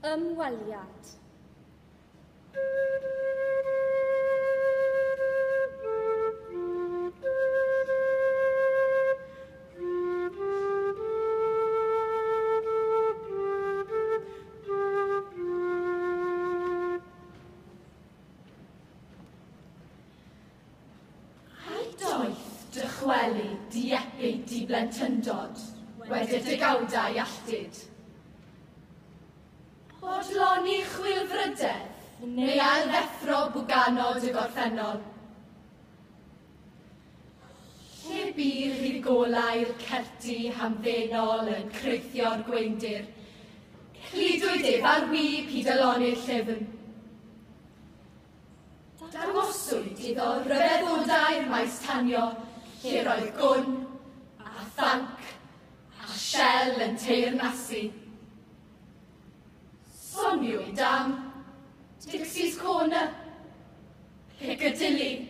Ymweliad. Dychwelu diepyd di blentyndod, wedi degawdau alltid. Bodloni chwilfrydedd, neu ailddeffro bwganod y gorffennol. Lle byr hyd golau'r certi hamddenol yn creithio'r gweindir, cludwyd ef ar wyb hyd aloni'r llyfn. Dangoswyd iddo ryfeddodau'r maes tanio, lle roedd gwn, a thanc, a siel yn teyrnasu. Soniwyd am Dixie's Corner, Piccadilly,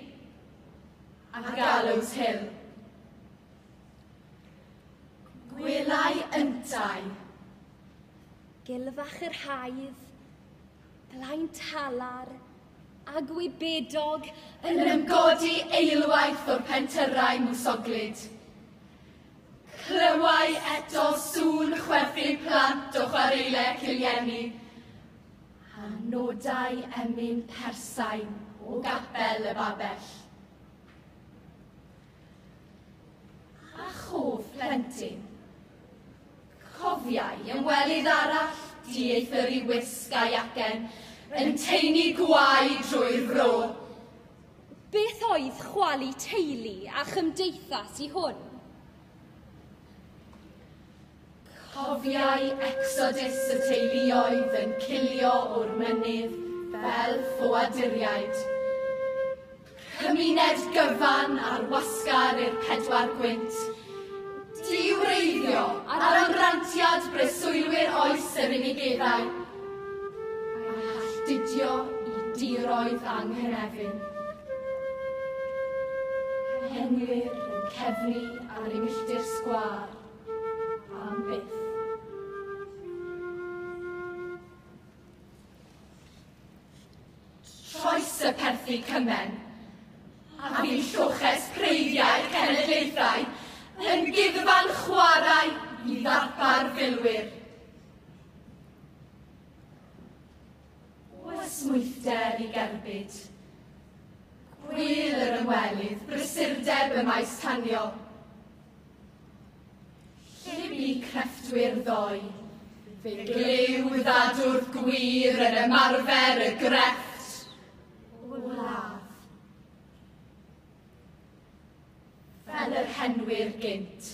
a Gallows Hill. Gwelai yntau. Gilfach yr haidd, blaen talar, a gwybedog yn ymgodi eilwaith o'r pentyrau mwsoglyd. Clywai eto sŵn chwerthu plant o chwaraelau Cilieni, a nodau emyn persain o gapel y babell. A chof plentyn, cofiau ymwelydd arall dieithyr i wisg a iacen, yn teini gwaed drwy'r fro. Beth oedd chwalu teulu a chymdeithas i hwn? Cofiau exodus y teuluoedd yn cilio o'r mynydd fel ffoaduriaid. Cymuned gyfan ar wasgar i'r pedwar gwynt. Diwreiddio ar ymrantiad breswylwyr oes yr unigeddau. Didio i diroedd anghynefin. Henwyr yn cefnu ar ei milltir sgwâr am byth. Troes y perthi cymen, a fi'n lloches preidiau cenedlaethau yn guddfan chwarae i ddarpar filwyr. Ysmwythder i gerbyd. Gwyl yr ymwelydd, brysurdeb y maes tanio. Lle bu crefftwyr ddoi, fe glew ddadwrdd gwir yn ymarfer y grefft. Wlaf. Fel yr henwyr gynt,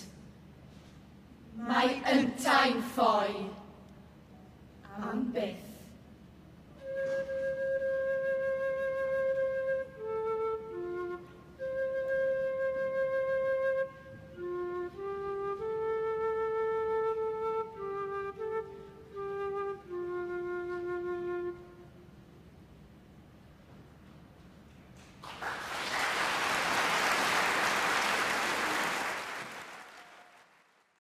mae yntau'n ffoi am byth.